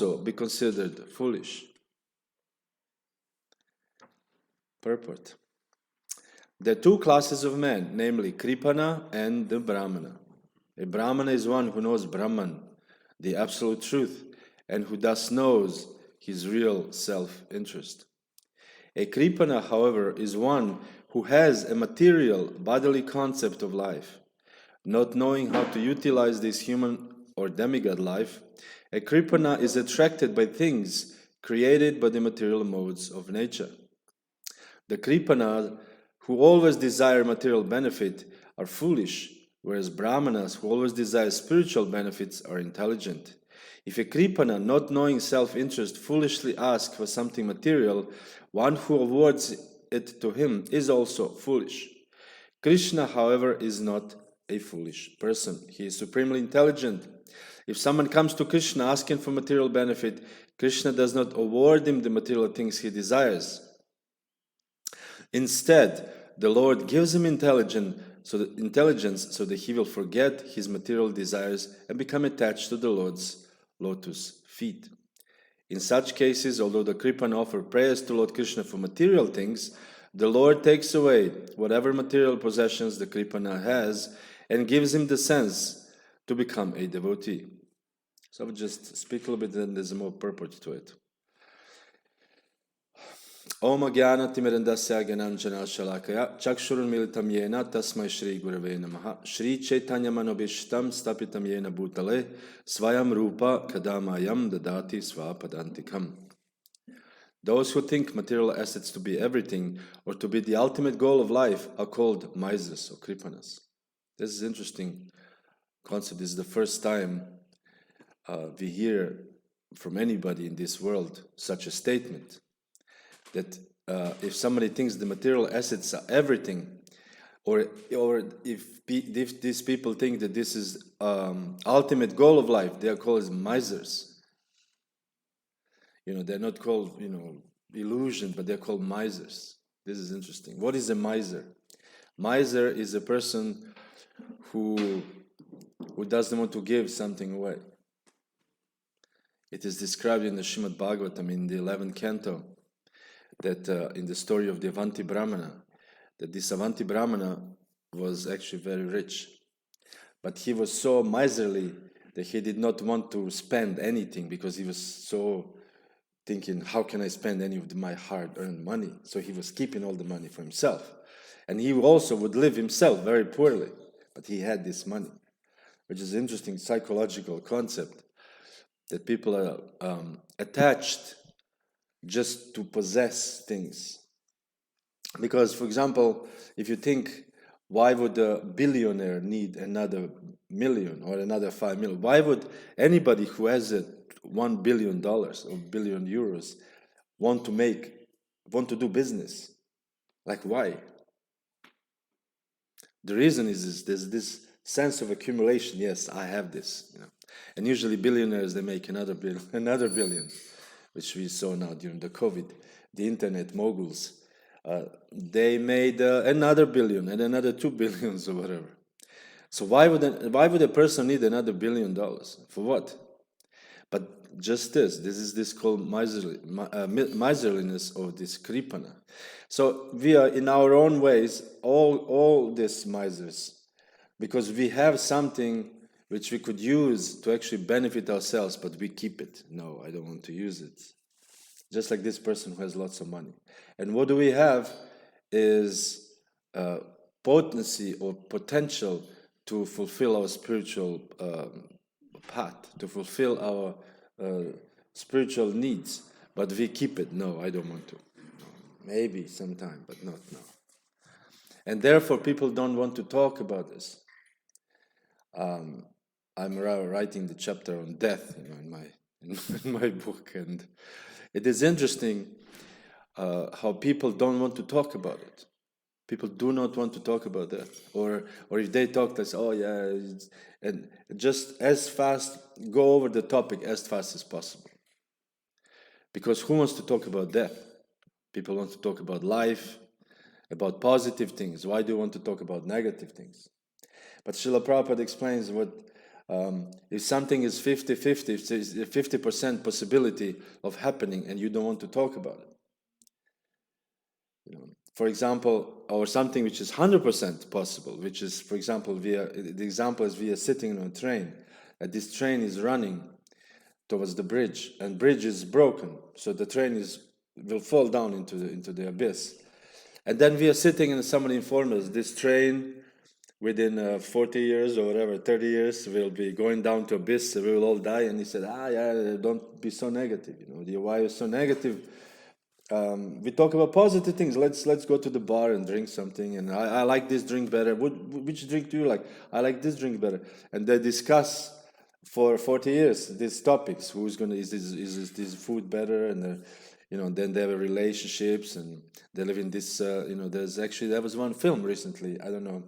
also be considered foolish. Purport. There are two classes of men, namely Kripana and the Brahmana. A Brahmana is one who knows Brahman, the absolute truth, and who thus knows his real self-interest. A Kripana, however, is one who has a material, bodily concept of life. Not knowing how to utilize this human or demigod life, a Kripana is attracted by things created by the material modes of nature. The Kripana, who always desire material benefit, are foolish, whereas Brahmanas, who always desire spiritual benefits, are intelligent. If a Kripana, not knowing self-interest, foolishly asks for something material, one who awards it to him is also foolish. Krishna, however, is not a foolish person. He is supremely intelligent. If someone comes to Krishna asking for material benefit, Krishna does not award him the material things he desires. Instead, the Lord gives him intelligence so that he will forget his material desires and become attached to the Lord's lotus feet. In such cases, although the Kripana offer prayers to Lord Krishna for material things, the Lord takes away whatever material possessions the Kripana has and gives him the sense to become a devotee. So I will just speak a little bit, then there's more purport to it. Om Jnana Timirandasya Gyananjana Shalakaya Chakshurun Militam Yena Tasmai Shri Gurave Namaha Shri Chaitanya Manobishtam Stapitam Yena Bhutale Svayam Rupa Kadamayam Dadati Svapadantikam. Those who think material assets to be everything or to be the ultimate goal of life are called misers or kripanas. This is an interesting concept. This is the first time we hear from anybody in this world such a statement. That if somebody thinks the material assets are everything, or if these people think that this is ultimate goal of life, they are called misers. They're not called, illusion, but they're called misers. This is interesting. What is a miser? Miser is a person who doesn't want to give something away. It is described in the Srimad Bhagavatam in the 11th canto, that in the story of the Avanti Brahmana, that this Avanti Brahmana was actually very rich. But he was so miserly that he did not want to spend anything because he was so thinking, how can I spend any of my hard-earned money? So he was keeping all the money for himself. And he also would live himself very poorly, but he had this money, which is an interesting psychological concept, that people are attached just to possess things. Because, for example, if you think, why would a billionaire need another million or another 5 million? Why would anybody who has $1 billion or billion euros want to do business? Like, why? The reason is there's this sense of accumulation. Yes, I have this. And usually billionaires, they make another billion, which we saw now during the COVID. The internet moguls, they made another billion and another 2 billions or whatever. So why would a person need another $1 billion? For what? But just this is called miserliness of this kripana. So we are in our own ways all these misers, because we have something which we could use to actually benefit ourselves, but we keep it. No, I don't want to use it. Just like this person who has lots of money. And what do we have is potency or potential to fulfill our spiritual path, to fulfill our spiritual needs, but we keep it. No, I don't want to. Maybe sometime, but not now. And therefore, people don't want to talk about this. I'm writing the chapter on death, in my book, and it is interesting how people don't want to talk about it. People do not want to talk about that, or if they talk, they say, "Oh yeah," and just as fast go over the topic as fast as possible. Because who wants to talk about death? People want to talk about life, about positive things. Why do you want to talk about negative things? But Srila Prabhupada explains what If something is 50-50, if there's a 50% possibility of happening and you don't want to talk about it, for example, or something which is 100% possible, which is, for example, the example is we are sitting on a train, and this train is running towards the bridge, and bridge is broken, so the train will fall down into the abyss. And then we are sitting and somebody informs us this train within 40 years or whatever, 30 years will be going down to abyss, we will all die. And he said, yeah, don't be so negative, why are you so negative? We talk about positive things. Let's go to the bar and drink something. And I like this drink better. Which drink do you like? I like this drink better. And they discuss for 40 years these topics. Is this food better? And then they have relationships and they live in this. There was one film recently. I don't know.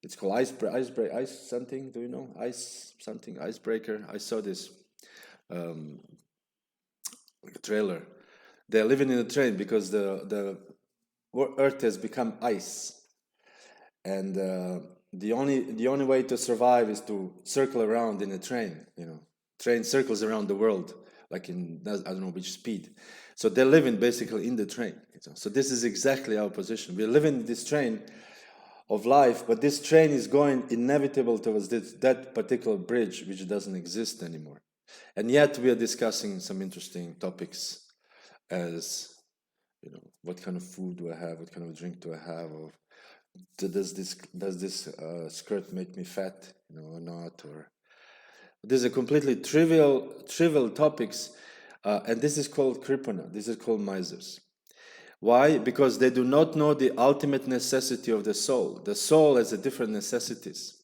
It's called Ice something. Do you know Icebreaker? I saw this trailer. They're living in a train because the earth has become ice, and the only way to survive is to circle around in a train. Train circles around the world like in I don't know which speed. So they're living basically in the train. So this is exactly our position. We're living in this train of life, but this train is going inevitable towards that particular bridge which doesn't exist anymore. And yet we are discussing some interesting topics, as what kind of food do I have, what kind of drink do I have, or does this skirt make me fat, or not, or these are completely trivial topics, and this is called kripana. This is called misers. Why? Because they do not know the ultimate necessity of the soul. The soul has a different necessities.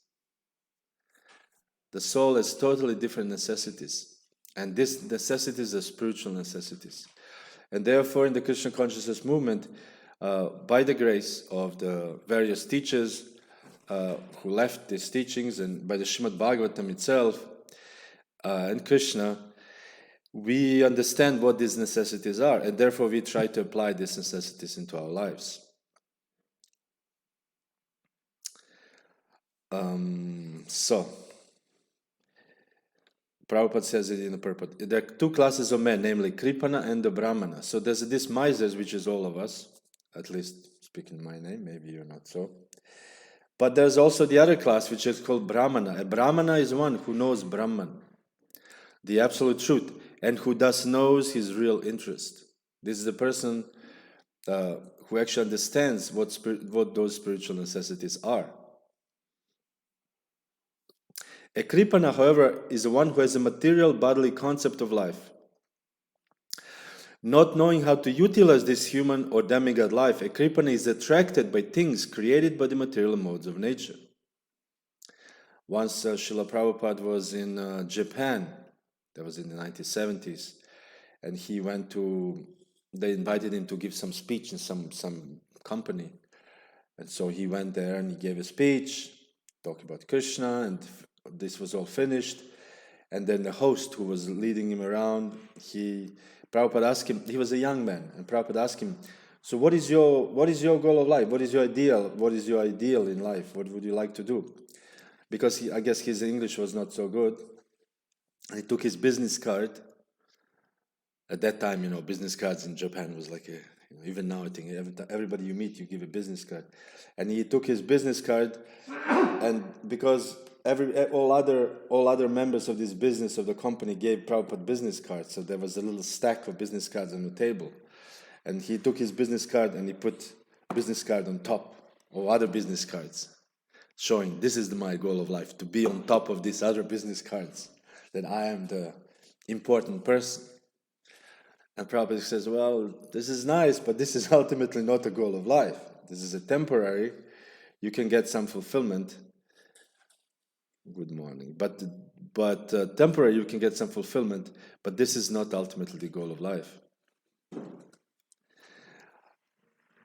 The soul has totally different necessities, and these necessities are spiritual necessities. And therefore, in the Krishna consciousness movement, by the grace of the various teachers who left these teachings, and by the Srimad Bhagavatam itself, and Krishna, we understand what these necessities are, and therefore we try to apply these necessities into our lives. So, Prabhupada says it in the purport. There are two classes of men, namely Kripana and the Brahmana. So there's this misers, which is all of us, at least speaking my name, maybe you're not so. But there's also the other class, which is called Brahmana. A Brahmana is one who knows Brahman, the absolute truth, and who thus knows his real interest. This is the person who actually understands what those spiritual necessities are. A Kripana, however, is the one who has a material bodily concept of life. Not knowing how to utilize this human or demigod life, a Kripana is attracted by things created by the material modes of nature. Once Srila Prabhupada was in Japan, that was in the 1970s, and they invited him to give some speech in some company. And so he went there and he gave a speech, talking about Krishna, and this was all finished. And then the host who was leading him around, Prabhupada asked him, he was a young man, and Prabhupada asked him, so what is your goal of life? What is your ideal? What is your ideal in life? What would you like to do? Because I guess his English was not so good. And he took his business card. At that time, business cards in Japan was like even now I think everybody you meet, you give a business card. And he took his business card, and because all other members of this business of the company gave Prabhupada business cards, so there was a little stack of business cards on the table. And he took his business card and he put business card on top of other business cards, showing this is my goal of life, to be on top of these other business cards, that I am the important person. And Prabhupada says, well, this is nice, but this is ultimately not a goal of life. This is a temporary. You can get some fulfillment. Good morning. But temporary, you can get some fulfillment, but this is not ultimately the goal of life.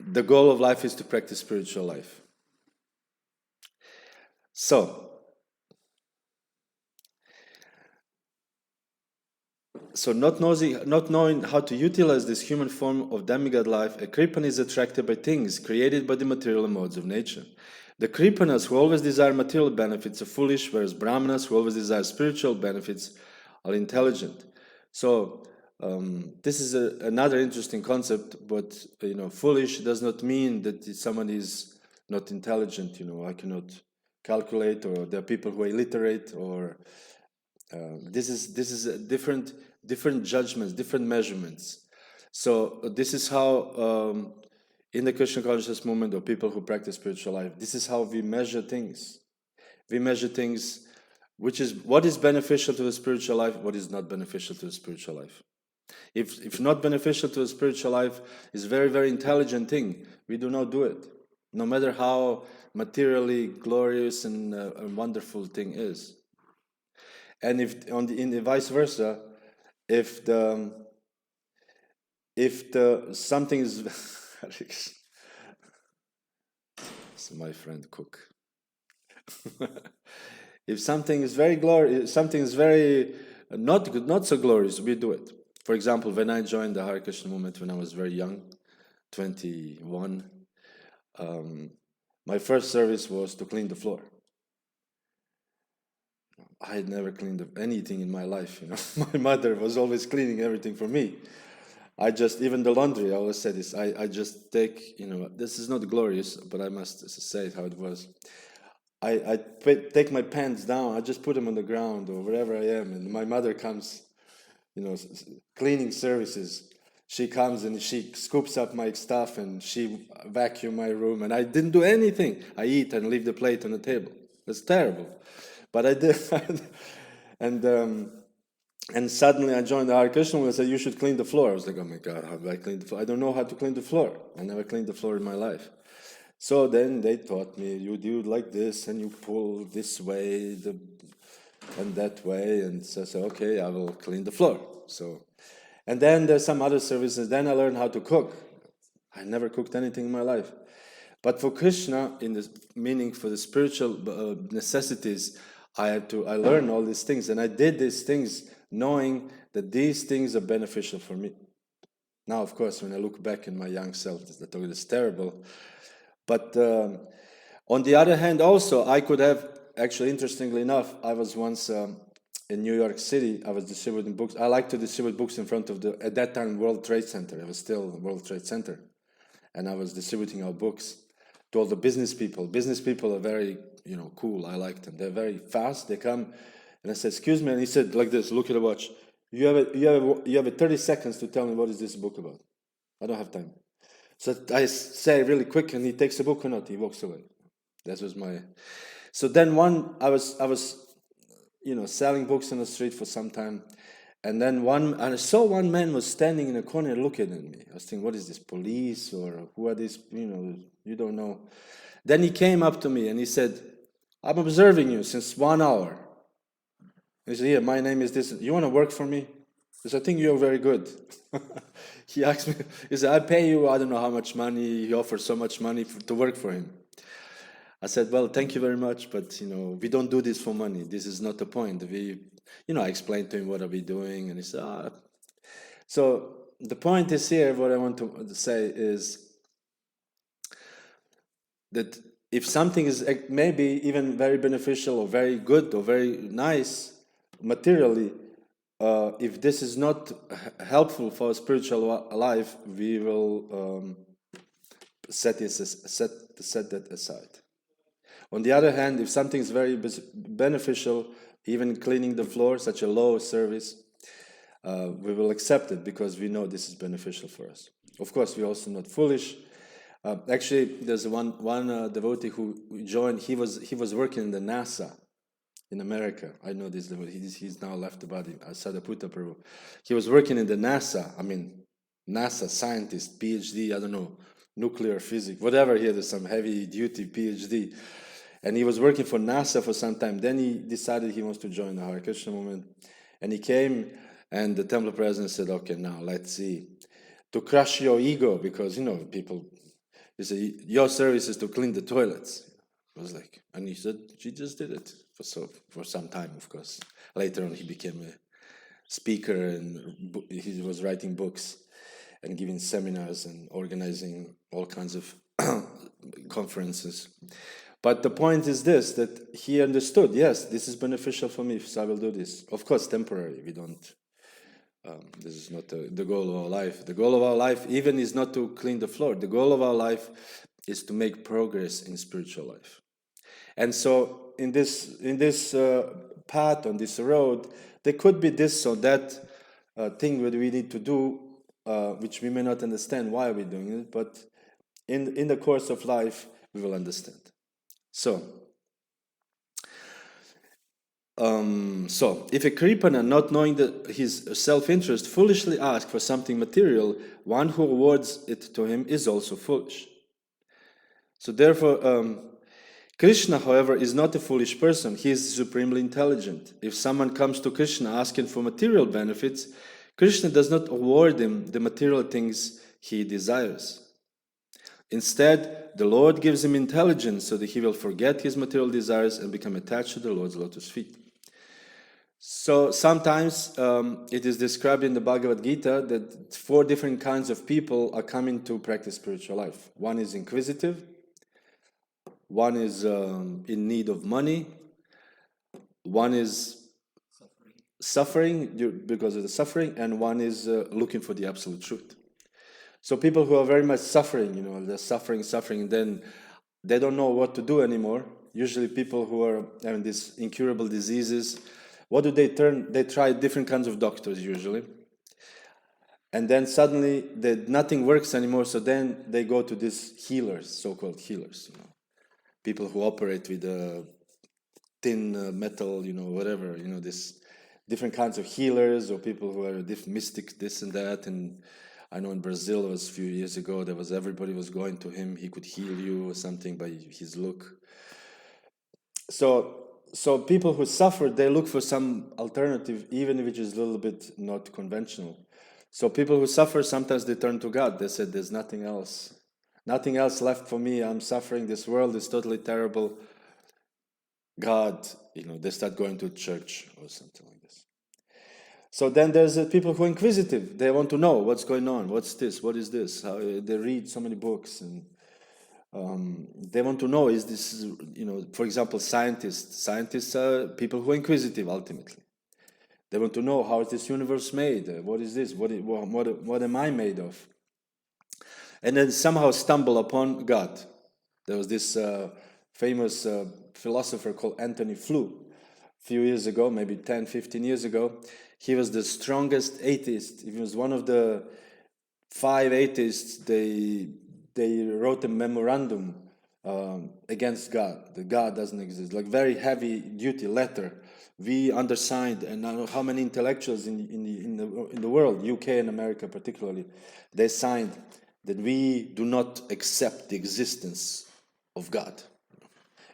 The goal of life is to practice spiritual life. So not knowing how to utilize this human form of demigod life, a Kripana is attracted by things created by the material modes of nature. The Kripanas, who always desire material benefits, are foolish, whereas Brahmanas, who always desire spiritual benefits, are intelligent. So this is another interesting concept, but foolish does not mean that someone is not intelligent. I cannot calculate, or there are people who are illiterate, or this is a different judgments, different measurements. So this is how in the Krishna consciousness movement, or people who practice spiritual life, this is how we measure things. We measure things, which is what is beneficial to the spiritual life, what is not beneficial to the spiritual life. If not beneficial to the spiritual life is very, very intelligent thing, we do not do it, no matter how materially glorious and wonderful thing is. And in the vice versa, if the something is so my friend Cook. If something is very glorious, something is very not good, not so glorious, we do it. For example, when I joined the Hare Krishna movement when I was very young, 21, my first service was to clean the floor. I had never cleaned anything in my life. My mother was always cleaning everything for me. Even the laundry, I always say this, I just take, this is not glorious, but I must say it how it was. I take my pants down, I just put them on the ground or wherever I am, and my mother comes, cleaning services. She comes and she scoops up my stuff and she vacuums my room, and I didn't do anything. I eat and leave the plate on the table. It's terrible. But I did. And suddenly I joined the Hare Krishna and said, you should clean the floor. I was like, oh my God, how do I clean the floor? I don't know how to clean the floor. I never cleaned the floor in my life. So then they taught me, you do it like this, and you pull this way and that way. And so I said, okay, I will clean the floor. And then there's some other services. Then I learned how to cook. I never cooked anything in my life. But for Krishna, in the meaning for the spiritual necessities, I learned all these things. And I did these things knowing that these things are beneficial for me. Now, of course, when I look back in my young self, it's terrible. But on the other hand, also, I could have, actually, interestingly enough, I was once in New York City. I was distributing books. I like to distribute books in front of at that time, World Trade Center. It was still World Trade Center. And I was distributing our books to all the business people. Business people are very, cool. I like them. They're very fast. They come, and I said, excuse me. And he said like this, look at the watch. You have 30 seconds to tell me what is this book about. I don't have time. So I say really quick, and he takes the book or not. He walks away. That was my. So then I was, selling books on the street for some time, and then I saw one man was standing in a corner looking at me. I was thinking, what is this, police or who are these? You don't know. Then he came up to me and he said, I'm observing you since 1 hour. He said, yeah, my name is this. You want to work for me? Because I think you're very good. He asked me, he said, I pay you, I don't know how much money. He offers so much money to work for him. I said, well, thank you very much, but, we don't do this for money. This is not the point. I explained to him what are we doing, and he said, So the point is here, what I want to say is that if something is maybe even very beneficial or very good or very nice materially, if this is not helpful for a spiritual life, we will set that aside. On the other hand, if something is very beneficial, even cleaning the floor, such a low service, we will accept it because we know this is beneficial for us. Of course, we're also not foolish. Actually, there's one devotee who joined. He was working in the NASA in America. I know this devotee. He's now left the body. Sadaputta Prabhu. He was working in the NASA. NASA scientist, PhD. I don't know, nuclear physics, whatever. He had some heavy duty PhD, and he was working for NASA for some time. Then he decided he wants to join the Hare Krishna movement, and he came. And the temple president said, "Okay, now let's see, to crush your ego, because people." He said, your service is to clean the toilets. I was like, and he said, she just did it for some time, of course. Later on, he became a speaker, and he was writing books and giving seminars and organizing all kinds of conferences. But the point is this, that he understood, yes, this is beneficial for me, so I will do this. Of course, temporary. We don't, this is not the goal of our life. The goal of our life even is not to clean the floor. The goal of our life is to make progress in spiritual life. And so in this path, on this road, there could be this or that thing that we need to do, which we may not understand why we're doing it, but in the course of life, we will understand. So if a Kripana, not knowing his self-interest, foolishly asks for something material, one who awards it to him is also foolish. So therefore, Krishna, however, is not a foolish person. He is supremely intelligent. If someone comes to Krishna asking for material benefits, Krishna does not award him the material things he desires. Instead, the Lord gives him intelligence so that he will forget his material desires and become attached to the Lord's lotus feet. So sometimes it is described in the Bhagavad Gita that 4 different kinds of people are coming to practice spiritual life. One is inquisitive, one is in need of money, one is suffering because of the suffering, and one is looking for the absolute truth. So people who are very much suffering, they're suffering, then they don't know what to do anymore. Usually people who are having these incurable diseases, what do they turn? They try different kinds of doctors usually. And then suddenly nothing works anymore, so then they go to these healers, so-called healers. People who operate with tin metal, whatever, this different kinds of healers, or people who are mystic, this and that. And I know in Brazil, it was a few years ago, everybody was going to him, he could heal you or something by his look. So people who suffer, they look for some alternative, even if it is a little bit not conventional. So people who suffer, sometimes they turn to God. They said, there's nothing else left for me. I'm suffering. This world is totally terrible. God, they start going to church or something like this. So then there's people who are inquisitive. They want to know what's going on. What's this? What is this? They read so many books, and they want to know, is this, for example, scientists. Scientists are people who are inquisitive, ultimately. They want to know, how is this universe made? What is this? What am I made of? And then somehow stumble upon God. There was this famous philosopher called Anthony Flew. A few years ago, maybe 10, 15 years ago, he was the strongest atheist. He was one of the 5 atheists. They wrote a memorandum against God, that God doesn't exist, like very heavy duty letter. We undersigned, and I don't know how many intellectuals in the world, UK and America particularly, they signed that we do not accept the existence of God.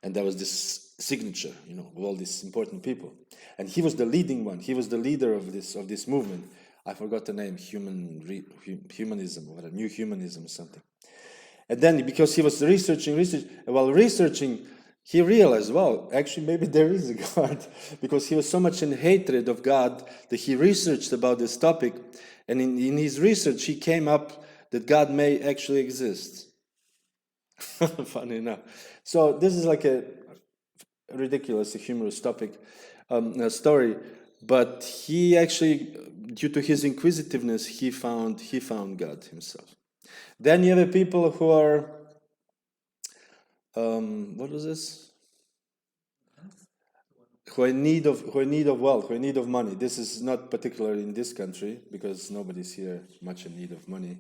And there was this signature, of all these important people. And he was the leading one. He was the leader of this movement. I forgot the name, humanism, or new humanism or something. And then because he was researching, while researching, he realized, well, actually maybe there is a God, because he was so much in hatred of God that he researched about this topic, and in his research he came up that God may actually exist. Funny enough. So this is like a ridiculous, a humorous topic, story, but he actually, due to his inquisitiveness, he found God himself. Then you have people who are, what was this? Who are in need of wealth, who are in need of money. This is not particular in this country, because nobody's here much in need of money.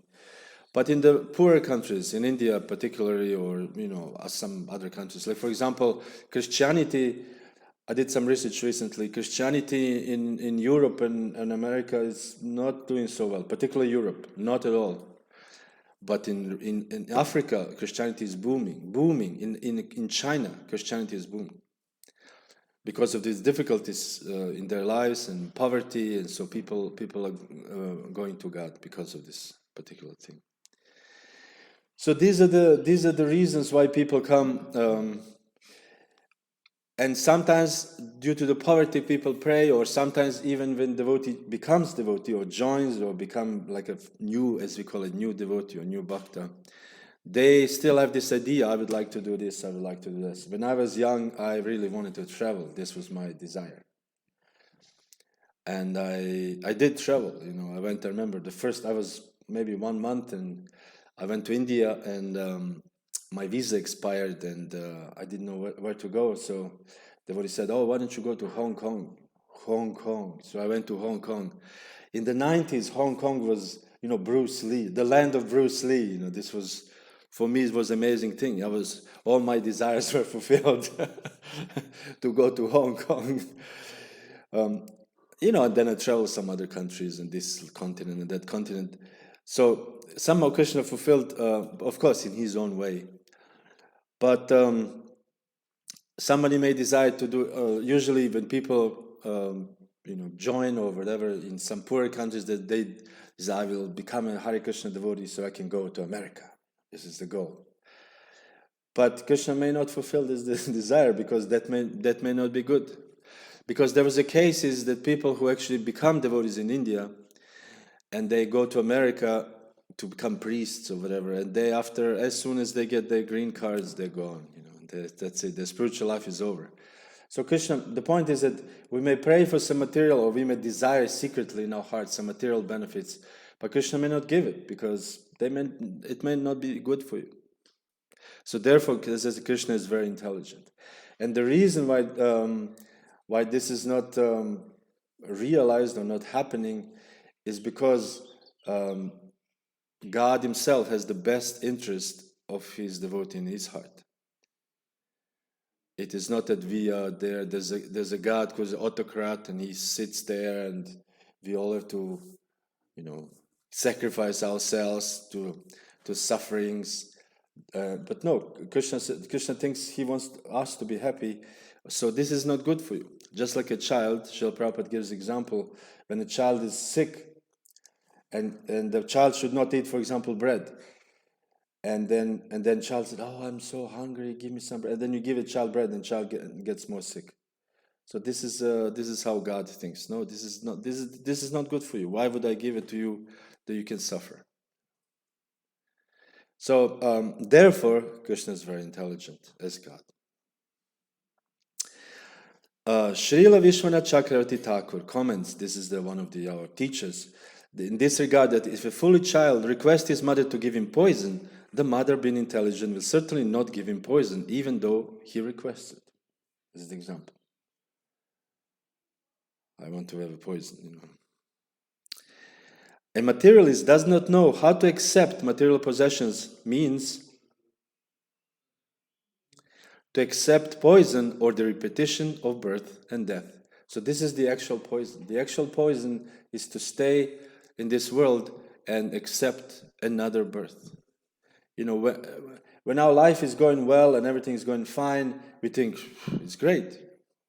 But in the poorer countries, in India particularly, or some other countries, like for example, Christianity. I did some research recently. Christianity in Europe and America is not doing so well, particularly Europe, not at all. But in Africa, Christianity is booming. In China, Christianity is booming because of these difficulties in their lives and poverty, and so people are going to God because of this particular thing. So these are the reasons why people come. And sometimes, due to the poverty, people pray, or sometimes even when devotee becomes devotee, or joins, or become like a new, as we call it, new devotee or new bhakta, they still have this idea, I would like to do this, I would like to do this. When I was young, I really wanted to travel. This was my desire. And I did travel, I went, I remember I was maybe 1 month, and I went to India, and my visa expired, and I didn't know where to go. So devotee said, oh, why don't you go to Hong Kong? Hong Kong. So I went to Hong Kong. In the 90s, Hong Kong was, Bruce Lee, the land of Bruce Lee. This was, for me, it was an amazing thing. All my desires were fulfilled to go to Hong Kong. And then I traveled some other countries in this continent and that continent. So somehow Krishna fulfilled, of course, in his own way. But somebody may desire to do, usually when people, join or whatever in some poorer countries, that they desire, I will become a Hare Krishna devotee so I can go to America. This is the goal. But Krishna may not fulfill this desire, because that may not be good. Because there was a case is that people who actually become devotees in India, and they go to America to become priests or whatever, and as soon as they get their green cards, they're gone. That's it. Their spiritual life is over. So Krishna, the point is that we may pray for some material, or we may desire secretly in our hearts some material benefits, but Krishna may not give it, because it may not be good for you. So therefore, Krishna is very intelligent. And the reason why this is not realized or not happening is because God himself has the best interest of his devotee in his heart. It is not that we are there. There's a God who's an autocrat, and he sits there, and we all have to, sacrifice ourselves to sufferings. But no, Krishna thinks he wants us to be happy. So this is not good for you. Just like a child, Srila Prabhupada gives example, when a child is sick, and the child should not eat, for example, bread. And then child said, oh, I'm so hungry, give me some bread. And then you give a child bread, and child gets more sick. So this is how God thinks. No, this is not good for you. Why would I give it to you that you can suffer? So therefore, Krishna is very intelligent as God. Srila Vishwanath Chakravarti Thakur comments, this is one of our teachers, in this regard, that if a foolish child requests his mother to give him poison, the mother, being intelligent, will certainly not give him poison, even though he requests it. This is the example. I want to have a poison, A materialist does not know how to accept material possessions, means to accept poison or the repetition of birth and death. So this is the actual poison. The actual poison is to stay in this world and accept another birth. When our life is going well and everything is going fine, we think, it's great,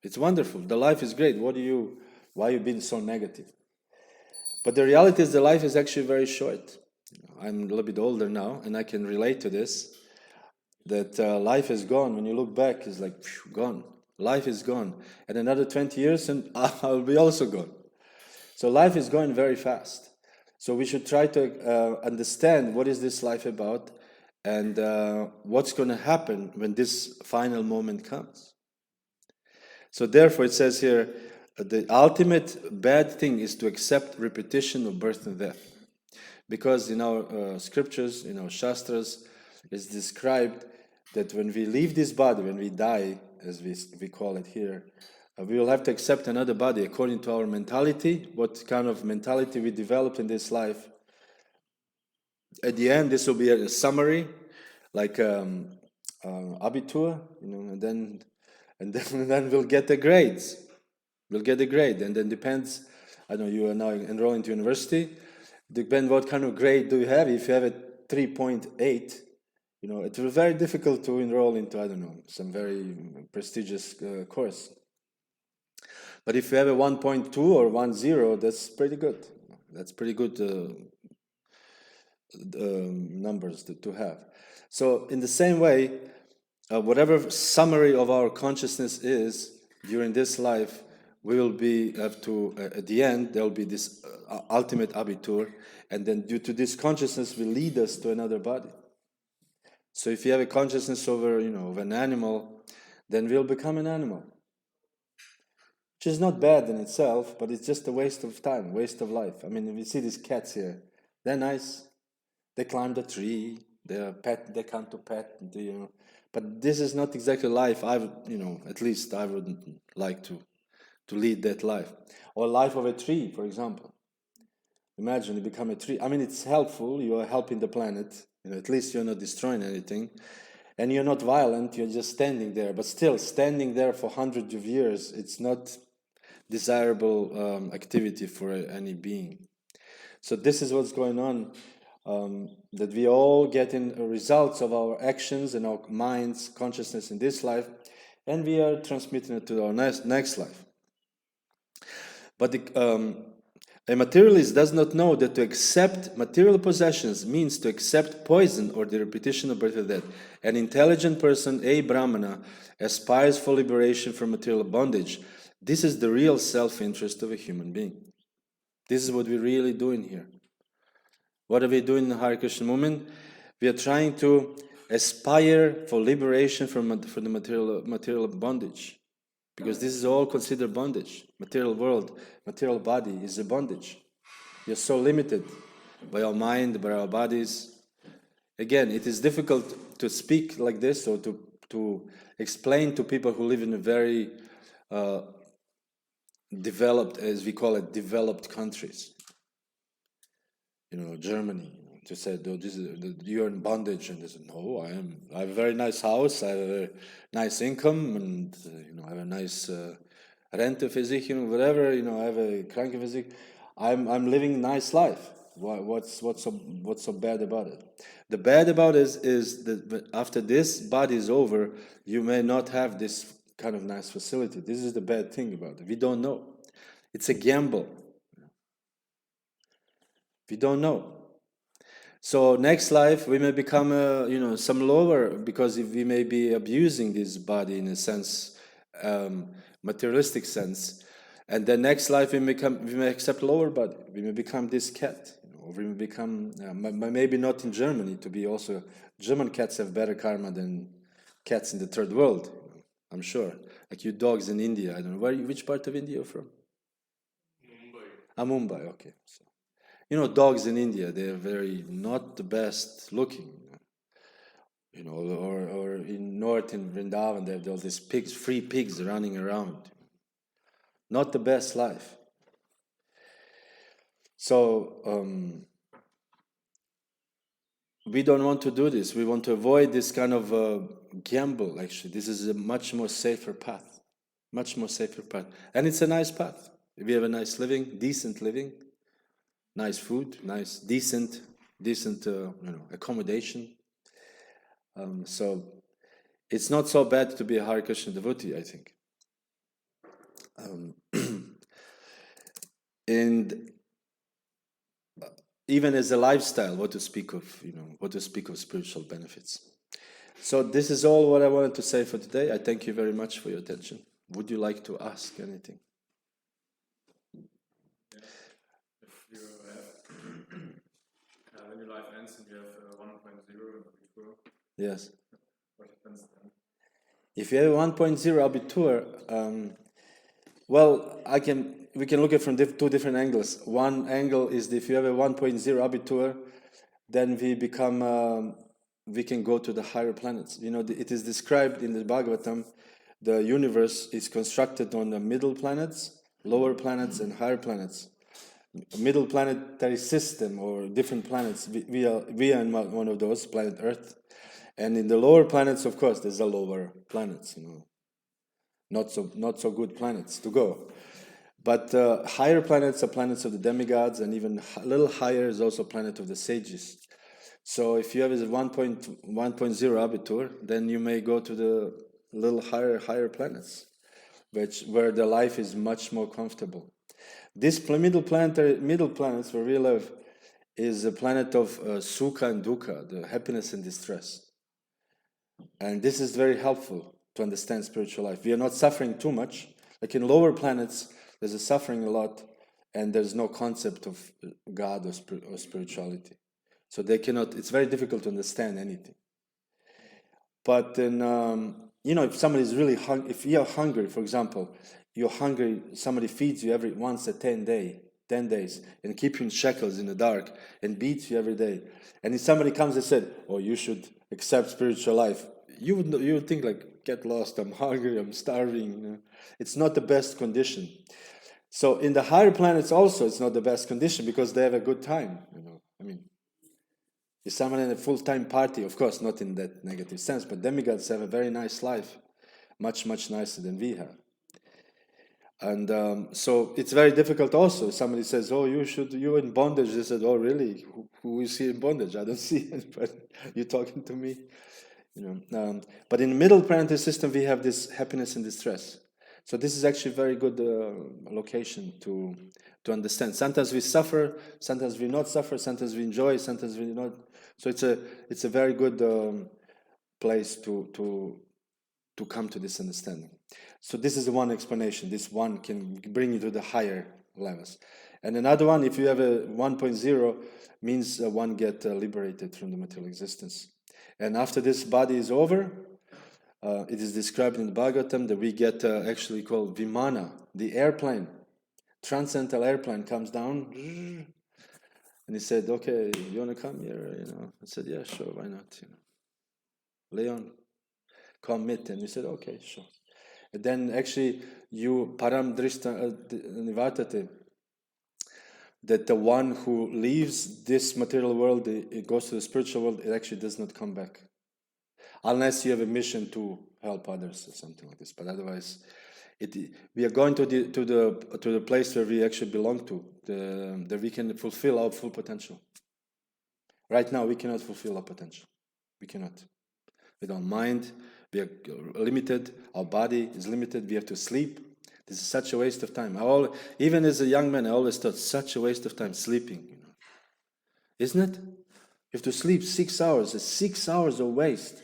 it's wonderful, the life is great, why are you being so negative? But the reality is the life is actually very short. I'm a little bit older now, and I can relate to this, that life is gone. When you look back, it's like, gone. Life is gone. And another 20 years, and I'll be also gone. So life is going very fast. So we should try to understand what is this life about, and what's going to happen when this final moment comes. So therefore it says here, the ultimate bad thing is to accept repetition of birth and death. Because in our scriptures, in our shastras, it's described that when we leave this body, when we die, as we call it here, we will have to accept another body according to our mentality, what kind of mentality we developed in this life. At the end, this will be a summary, like abitur, and then we'll get the grades. We'll get a grade, and then depends. I don't know, you are now enrolling to university. Depends what kind of grade do you have. If you have a 3.8, it will be very difficult to enroll into, I don't know, some very prestigious course. But if you have a 1.2 or 1.0, that's pretty good. That's pretty good numbers to have. So in the same way, whatever summary of our consciousness is during this life, we will have to, at the end, there will be this ultimate abitur, and then due to this consciousness will lead us to another body. So if you have a consciousness over, of an animal, then we'll become an animal. Which is not bad in itself, but it's just a waste of time, waste of life. I mean, if you see these cats here, they're nice. They climb the tree. They're pet. They come to pet. But this is not exactly life. At least I wouldn't like to lead that life, or life of a tree, for example. Imagine you become a tree. I mean, it's helpful. You are helping the planet. At least you're not destroying anything, and you're not violent. You're just standing there. But still, standing there for hundreds of years, it's not desirable activity for any being. So this is what's going on, that we all getting results of our actions and our minds, consciousness in this life, and we are transmitting it to our next life. But a materialist does not know that to accept material possessions means to accept poison or the repetition of birth and death. An intelligent person, a Brahmana, aspires for liberation from material bondage. This is the real self-interest of a human being. This is what we're really doing here. What are we doing in the Hare Krishna movement? We are trying to aspire for liberation from the material bondage. Because this is all considered bondage. Material world, material body is a bondage. We are so limited by our mind, by our bodies. Again, it is difficult to speak like this or to explain to people who live in a very developed, as we call it, developed countries. Germany, to say, you're in bondage, and they said, no, I have a very nice house, I have a nice income, and I have a nice Renteversicherung, whatever, I have a Krankenversicherung. I'm living a nice life. What's so bad about it? The bad about it is that after this body is over, you may not have this kind of nice facility. This is the bad thing about it. We don't know. It's a gamble. We don't know. So next life we may become some lower, because if we may be abusing this body in a sense, materialistic sense, and then next life we may accept lower body. We may become this cat, or we may become maybe not in Germany. To be also, German cats have better karma than cats in the third world. I'm sure. Like you dogs in India. I don't know which part of India you're from. Mumbai. Mumbai. Okay. So, dogs in India, they're very not the best looking. Or in North in Vrindavan, they have all these pigs, free pigs running around. Not the best life. So we don't want to do this. We want to avoid this kind of gamble, actually. This is a much more safer path. Much more safer path. And it's a nice path. We have a nice living, decent living, nice food, nice, decent accommodation. So it's not so bad to be a Hare Krishna devotee, I think. And even as a lifestyle, what to speak of spiritual benefits. So this is all what I wanted to say for today. I thank you very much for your attention. Would you like to ask anything? If you have when your life ends and you have 1.0 before, yes. What happens then? If you have 1.0 abitur, well, we can look at it from two different angles. One angle is that if you have a 1.0 abitur, then we can go to the higher planets. It is described in the Bhagavatam, the universe is constructed on the middle planets, lower planets, and higher planets. Middle planetary system, or different planets, we are in one of those, planet Earth. And in the lower planets, of course, there's the lower planets, not so good planets to go. But higher planets are planets of the demigods, and even a little higher is also planet of the sages. So if you have a 1.0 abitur, then you may go to the little higher planets, where the life is much more comfortable. This middle planets where we live is a planet of sukha and dukkha, the happiness and distress. And this is very helpful to understand spiritual life. We are not suffering too much. Like in lower planets, there's a suffering a lot, and there's no concept of God or spirituality. So it's very difficult to understand anything. But then, if somebody is really if you're hungry, for example, you're hungry, somebody feeds you every once a 10 days, and keep you in shackles in the dark and beats you every day. And if somebody comes and said, "Oh, you should accept spiritual life," you would think like, "Get lost! I'm hungry. I'm starving." It's not the best condition. So in the higher planets also, it's not the best condition because they have a good time. I mean, if someone in a full-time party, of course, not in that negative sense, but demigods have a very nice life, much, much nicer than we have. And so it's very difficult also. Somebody says, "Oh, you're in bondage." They said, "Oh, really? Who is here in bondage? I don't see anybody. You're talking to me?" But in the middle planetary system, we have this happiness and distress. So this is actually a very good location to understand. Sometimes we suffer, sometimes we not suffer, sometimes we enjoy, sometimes we not. So it's a very good place to come to this understanding. So this is one explanation. This one can bring you to the higher levels. And another one, if you have a 1.0, means one get liberated from the material existence. And after this body is over, it is described in the Bhagavatam that we get actually called Vimana, the airplane. Transcendental airplane comes down, and he said, "Okay, you want to come here?" I said, "Yeah, sure, why not?" Leon, commit. And he said, "Okay, sure." And then actually, you param drishta nivartate, that the one who leaves this material world, it goes to the spiritual world, it actually does not come back. Unless you have a mission to help others or something like this. But otherwise, we are going to the place where we actually belong to, that we can fulfill our full potential. Right now, we cannot fulfill our potential. We cannot. With our mind, we are limited. Our body is limited. We have to sleep. This is such a waste of time. Even as a young man, I always thought such a waste of time sleeping. Isn't it? You have to sleep 6 hours. It's 6 hours of waste.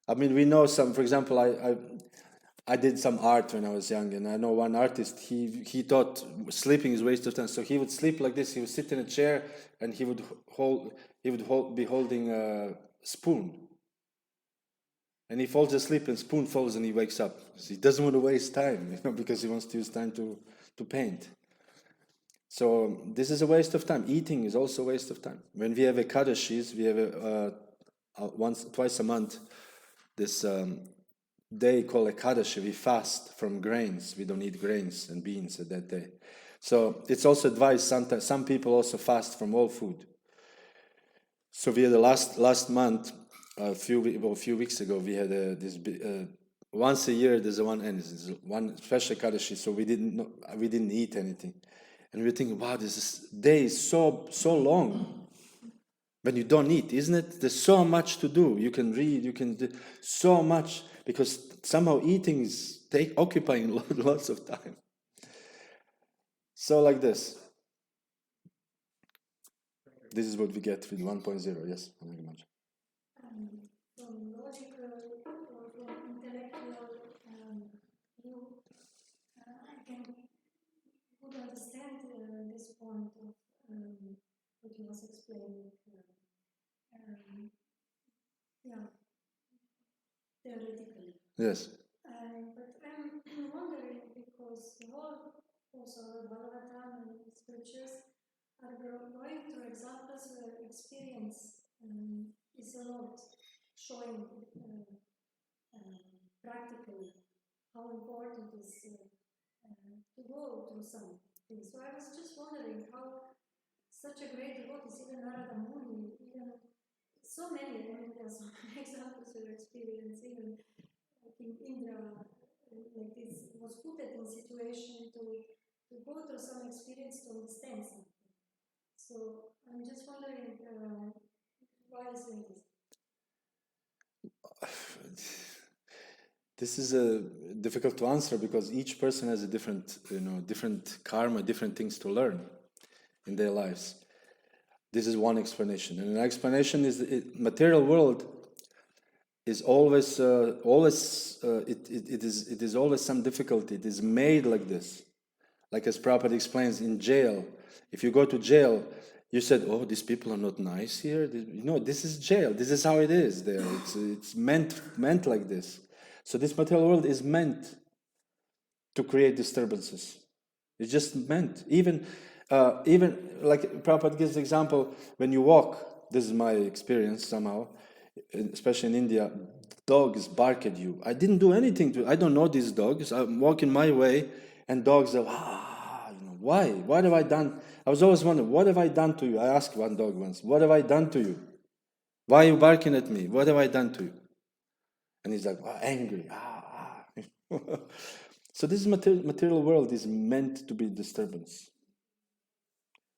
I mean, we know some. For example, I did some art when I was young, and I know one artist. He thought sleeping is a waste of time, so he would sleep like this. He would sit in a chair, and he would be holding a spoon. And he falls asleep, and spoon falls, and he wakes up. So he doesn't want to waste time, because he wants to use time to paint. So this is a waste of time. Eating is also a waste of time. When we have Ekadashis, we have twice a month this day called Ekadashi. We fast from grains. We don't eat grains and beans at that day. So it's also advised sometimes. Some people also fast from all food. So we had the last month. A few weeks ago, we had this once a year. There's one special Ekadashi, so we didn't eat anything, and we were thinking, wow, this day is so long when you don't eat, isn't it? There's so much to do. You can read, you can do so much, because somehow eating is occupying lots of time. So like this. This is what we get with 1.0. Yes, I'm very much. From logical or from intellectual view, I would understand this point of what you was explaining. Theoretically. Yes. But I'm wondering, because the whole also Bhagavatam and scriptures are going through examples where experience is a lot, showing practically how important it is to go through some things. So I was just wondering how such a great devotee, even Narada Muni, even so many, there's so many examples of experience, even I think Indra, like this, was put in a situation to go through some experience to understand something. So I'm just wondering why is this? This is difficult to answer, because each person has a different karma, different things to learn in their lives. This is one explanation, and an explanation is material world is always it is always some difficulty. It is made like this, like as Prabhupada explains in jail. If you go to jail, You said, "Oh, these people are not nice here." This is jail. This is how it is there. It's meant like this. So this material world is meant to create disturbances. It's just meant. Even like Prabhupada gives the example, when you walk, this is my experience somehow, especially in India, dogs bark at you. I didn't do anything to, I don't know these dogs. I'm walking my way and dogs are, why? What have I done? I was always wondering, what have I done to you? I asked one dog once, what have I done to you? Why are you barking at me? What have I done to you? And he's like, angry. So this material world is meant to be disturbance.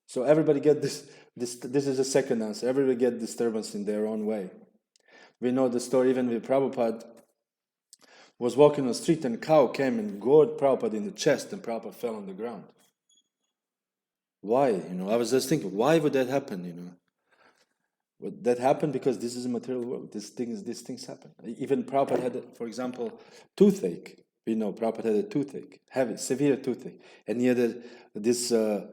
So everybody get this is a second answer. Everybody get disturbance in their own way. We know the story even with Prabhupada was walking on the street and a cow came and gored Prabhupada in the chest and Prabhupada fell on the ground. Why? I was just thinking, why would that happen? Would that happen because this is a material world. These things happen. Even Prabhupada had, for example, toothache. We know Prabhupada had a toothache, heavy, severe toothache. And he had this, I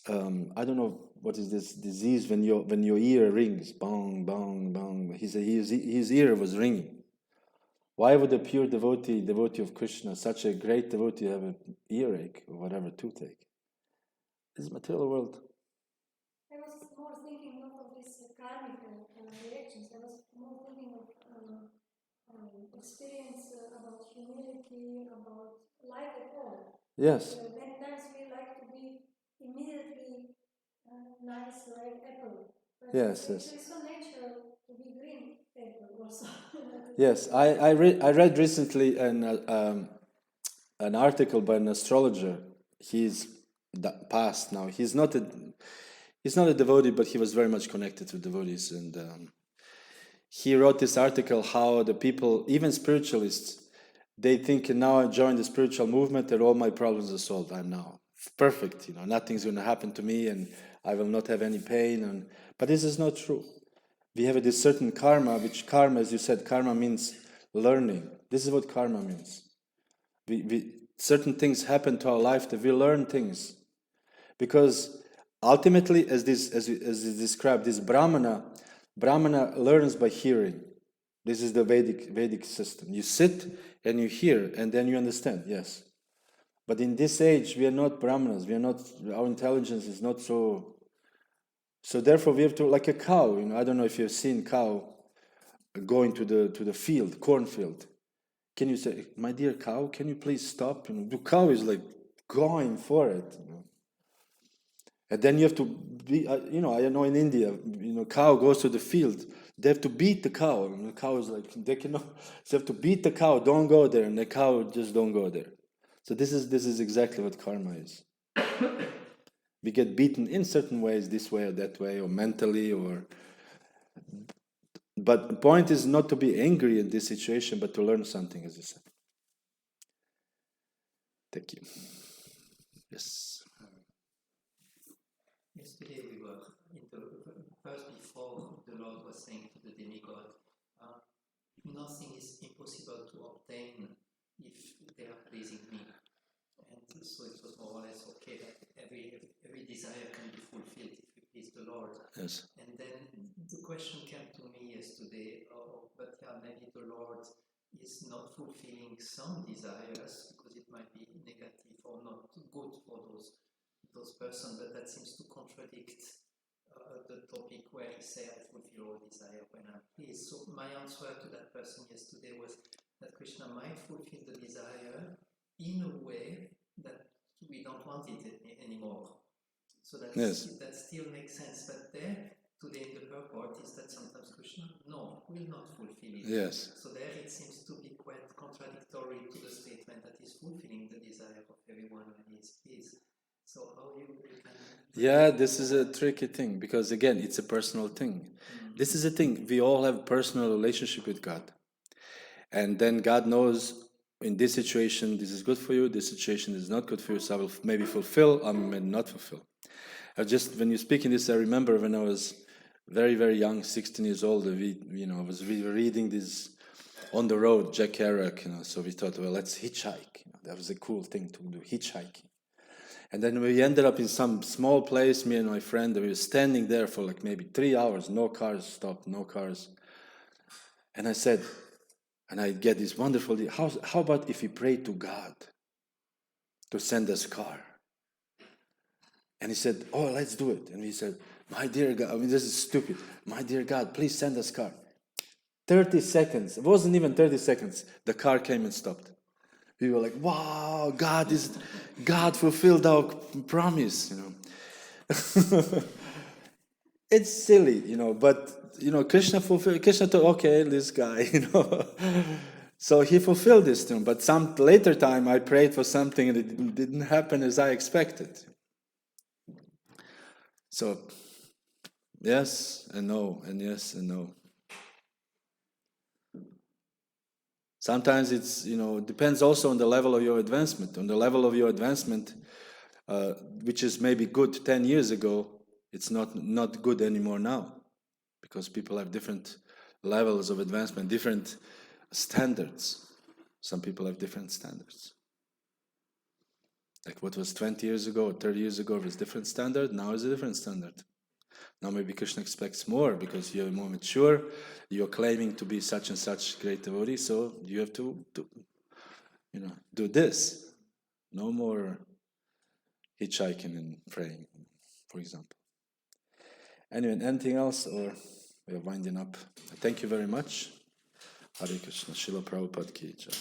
don't know what is this disease when your ear rings, bong, bong, bong. His ear was ringing. Why would a pure devotee of Krishna, such a great devotee, have an earache or whatever, toothache? This is material world. I was more thinking not of these karmic reactions. I was more thinking of experience about humility, about life at all. Yes. Many times we like to be immediately nice like apple. But yes. It's so natural to be green apple also. Yes, I read recently an article by an astrologer. He's passed now. He's not a devotee, but he was very much connected to devotees, and he wrote this article how the people, even spiritualists, they think now I joined the spiritual movement and all my problems are solved. I'm now perfect. Nothing's going to happen to me, and I will not have any pain. But this is not true. We have this certain karma, which karma, as you said, karma means learning. This is what karma means. Certain things happen to our life that we learn things. Because ultimately, as is described, this Brahmana learns by hearing. This is the Vedic system. You sit and you hear, and then you understand, yes. But in this age, we are not Brahmanas. Our intelligence is not so... So therefore, we have to, like a cow, I don't know if you've seen cow going to the field, cornfield. Can you say, my dear cow, can you please stop? The cow is like going for it. And then you have to be, I know in India, cow goes to the field. They have to beat the cow. And the cow is like, they have to beat the cow, don't go there. And the cow just don't go there. So this is exactly what karma is. We get beaten in certain ways, this way or that way, or mentally, but the point is not to be angry in this situation, but to learn something, as I said. Thank you. Yes. Yesterday we were first before the Lord was saying to the demigod, nothing is impossible to obtain if they are pleasing me. And so it was more or less okay that every desire can be fulfilled if we please the Lord. Yes. And then the question came to me yesterday, but maybe the Lord is not fulfilling some desires because it might be negative or not good for those persons, but that seems to contradict the topic where he said, I fulfill all desire when I'm pleased. So my answer to that person yesterday was that Krishna might fulfill the desire in a way that we don't want it anymore. So that still makes sense. But there, today in the purport is that sometimes Krishna, no, will not fulfill it. Yes. So there it seems to be quite contradictory to the statement that he's fulfilling the desire of everyone when he is pleased. So how you can... Yeah, this is a tricky thing because again, it's a personal thing. This is a thing. We all have a personal relationship with God. And then God knows in this situation, this is good for you, this situation is not good for you, so I will maybe fulfill, I may not fulfill. When you speak in this, I remember when I was very, very young, 16 years old, I was reading this on the road, Jack Kerouac, so we thought, well, let's hitchhike. That was a cool thing to do, hitchhiking. And then we ended up in some small place, me and my friend, and we were standing there for like maybe 3 hours, no cars stopped, no cars. And I said, and I get this wonderful, how about if we pray to God to send us a car? And he said, oh, let's do it. And we said, my dear God, I mean, this is stupid. My dear God, please send us a car. 30 seconds, it wasn't even 30 seconds, the car came and stopped. We were like, wow, God fulfilled our promise, you know. It's silly, you know, but, you know, Krishna thought, okay, this guy, you know. So he fulfilled this thing, but some later time I prayed for something and it didn't happen as I expected. So, yes and no, and yes and no. Sometimes it's, you know, depends also on the level of your advancement. On the level of your advancement, which is maybe good 10 years ago, it's not good anymore now. Because people have different levels of advancement, different standards. Some people have different standards. Like what was 20 years ago or 30 years ago was a different standard, now is a different standard. Now maybe Krishna expects more because you're more mature, you're claiming to be such and such great devotee, so you have to do this. No more hitchhiking and praying, for example. Anyway, anything else, or we're winding up? Thank you very much. Hare Krishna, Srila Prabhupada ki jai.